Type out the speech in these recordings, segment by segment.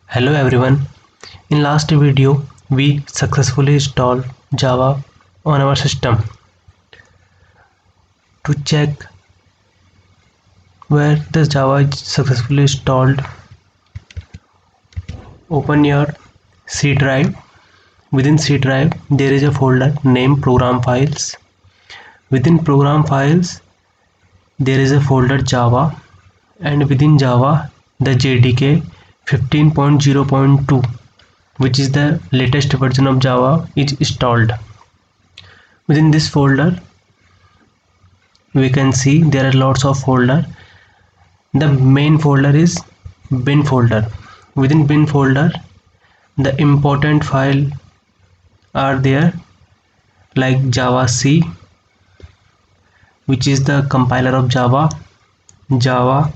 Hello everyone. In last video we successfully installed Java on our system. To check where the Java is successfully installed, open your C drive. Within C drive there is a folder named program files. Within program files there is a folder Java, and within Java the JDK 15.0.2, which is the latest version of Java, is installed. Within this folder we can see there are lots of folder. The main folder is bin folder. Within bin folder the important file are there, like Java C, which is the compiler of Java, Java,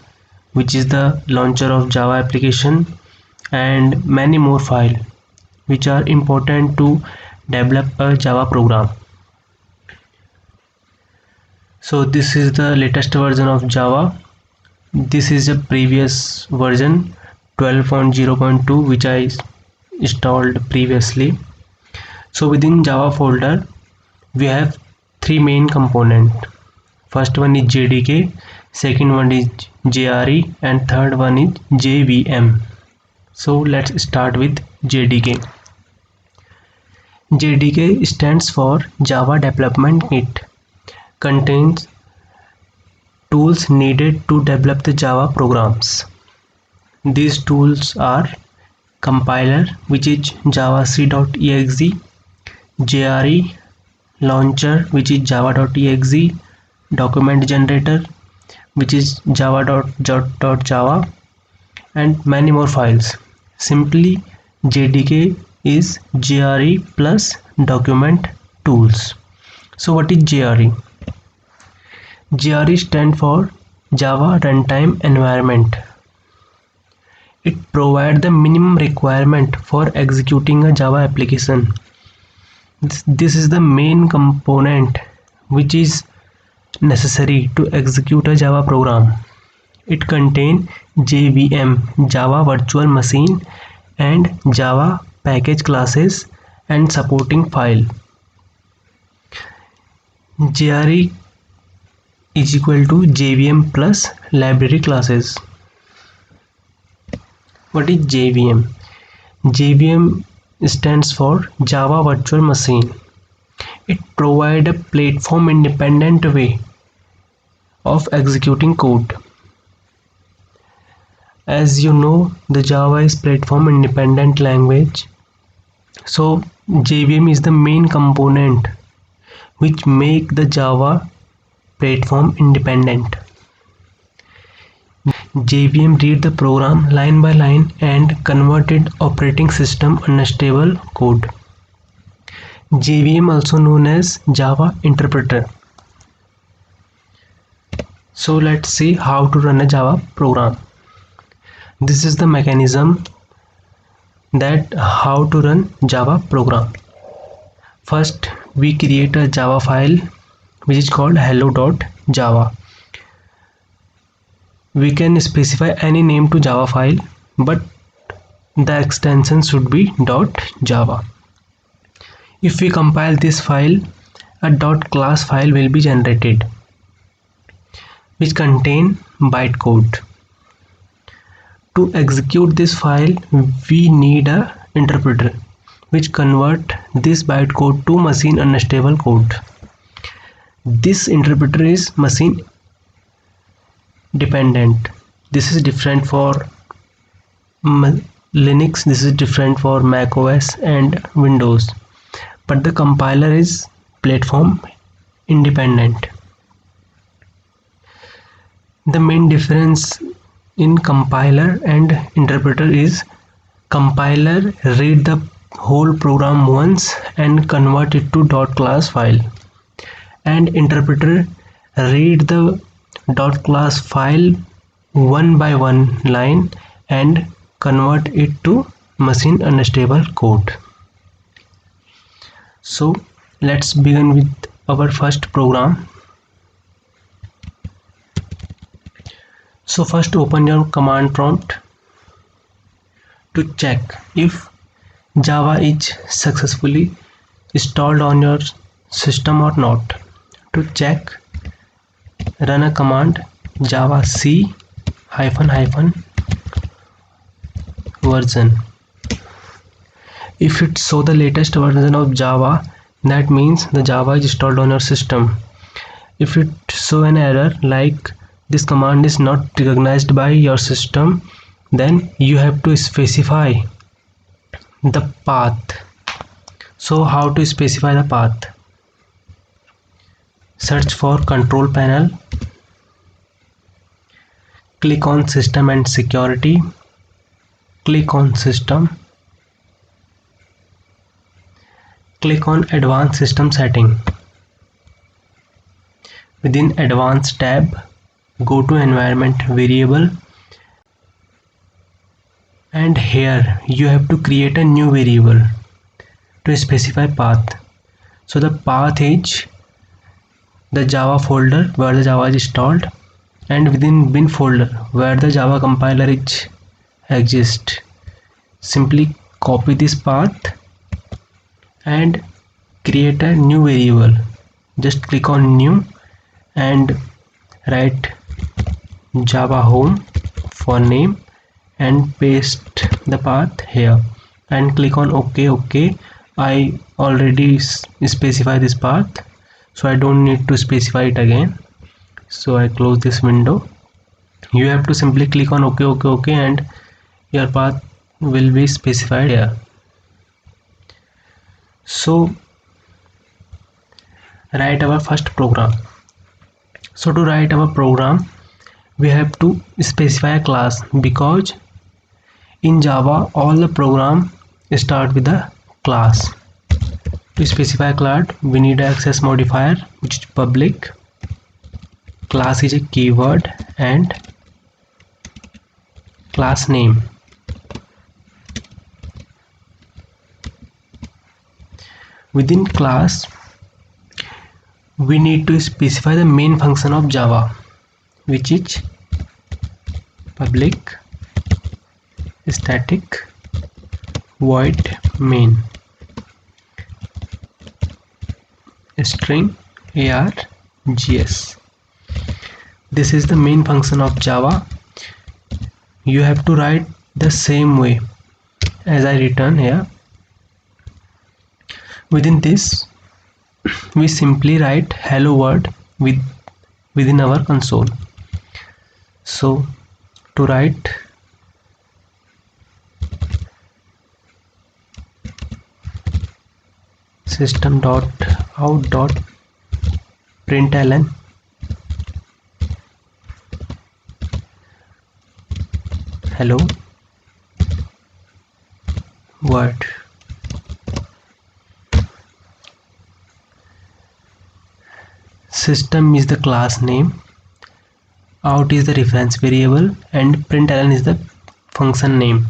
which is the launcher of Java application, and many more files which are important to develop a Java program. So this is the latest version of Java. This is a previous version 12.0.2 which I installed previously. So within Java folder we have three main components. First one is JDK, second one is JRE, and third one is JVM. So let's start with JDK. JDK stands for Java Development Kit. Contains tools needed to develop the Java programs. These tools are compiler, which is javac.exe, JRE, launcher, which is java.exe, document generator, which is java.java, and many more files. Simply JDK is JRE plus document tools. So what is JRE? JRE stands for Java Runtime Environment. It provides the minimum requirement for executing a Java application. This is the main component which is necessary to execute a Java program. It contains JVM, Java Virtual Machine, and Java package classes and supporting file. JRE is equal to JVM plus library classes. What is JVM? JVM stands for Java Virtual Machine. It provides a platform independent way of executing code. As you know, the Java is platform independent language. So JVM is the main component which make the Java platform independent. JVM read the program line by line and converted operating system unstable code. JVM also known as Java interpreter. So let's see how to run a Java program. This is the mechanism that how to run Java program. First we create a Java file which is called hello.java. We can specify any name to Java file, but the extension should be .java. If we compile this file, a .class file will be generated which contain bytecode. To execute this file we need a interpreter which convert this bytecode to machine unstable code. This interpreter is machine dependent. This is different for Linux, this is different for Mac OS and Windows, but the compiler is platform independent. The main difference in compiler and interpreter is compiler read the whole program once and convert it to .class file, and interpreter read the .class file one by one line and convert it to machine unstable code. So let's begin with our first program. So first open your command prompt. to check if Java is successfully installed on your system or not. To check, run a command java c -version. If it shows the latest version of Java, that means the Java is installed on your system. If it shows an error like this command is not recognized by your system, then you have to specify the path. So how to specify the path? Search for control panel, click on system and security, click on system, click on advanced system setting. Within advanced tab, go to environment variable, and here you have to create a new variable to specify path. So the path is the Java folder where the Java is installed, and within bin folder where the Java compiler exists. Simply copy this path and create a new variable. Just click on new and write Java home for name and paste the path here and click on OK. I already specify this path, so I don't need to specify it again. So I close this window. You have to simply click on OK and your path will be specified here. So write our first program. So to write our program, we have to specify a class, because in Java all the program start with a class. To specify a class, we need an access modifier which is public. Class is a keyword and class name. Within class, we need to specify the main function of Java, which is public static void main string args. This is the main function of Java. You have to write the same way as I written here. Within this, we simply write hello world within our console. So to write system.out.println hello world. System is the class name, out is the reference variable, and println is the function name.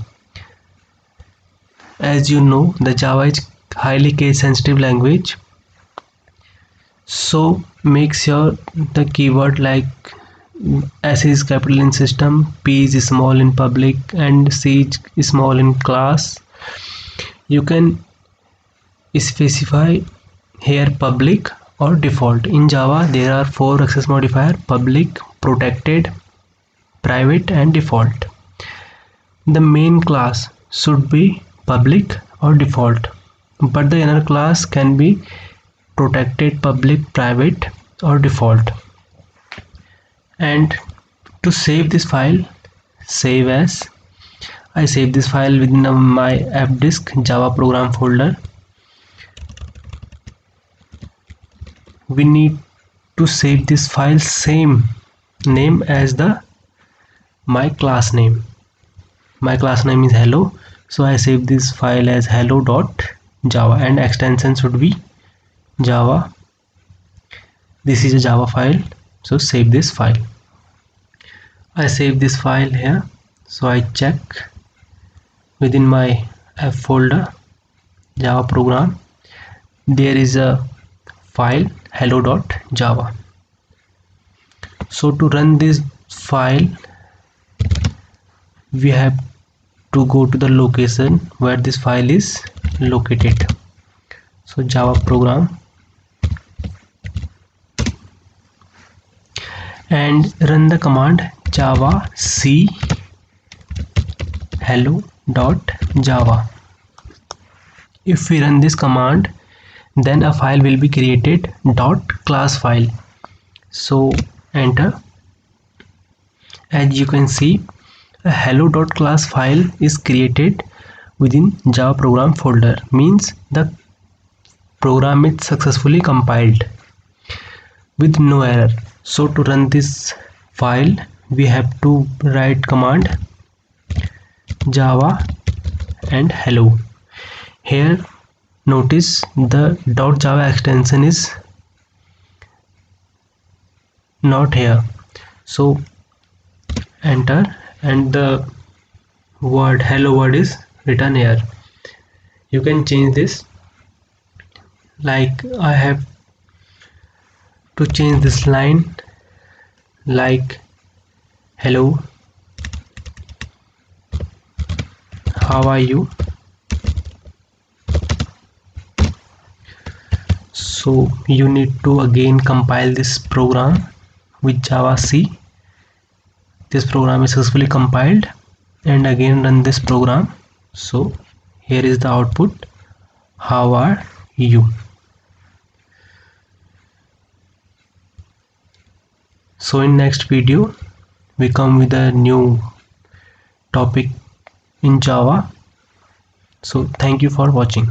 As you know, the Java is highly case sensitive language, so make sure the keyword like S is capital in system, P is small in public, and C is small in class. You can specify here public or default. In Java there are 4 access modifier: public, protected, private and default. The main class should be public or default, but the inner class can be protected, public, private or default. And to save this file, save as. I save this file within my fdisk Java program folder. We need to save this file same name as my class name. My class name is hello, so I save this file as hello.java and extension should be Java. This is a Java file, so save this file. I save this file here, so I check within my F folder Java program, there is a file hello.java. So to run this file, we have to go to the location where this file is located. So Java program, and run the command java c hello.java. If we run this command, then a file will be created, .class file. So enter. As you can see, a hello.class file is created within Java program folder, means the program is successfully compiled with no error. So to run this file, we have to write command java and hello. Here notice the .java extension is not here, so enter, and the word hello word is written here. You can change this, like I have to change this line like hello, how are you? So you need to again compile this program with Java C. This program is successfully compiled, and again run this program. So here is the output, how are you? So in next video we come with a new topic in Java. So thank you for watching.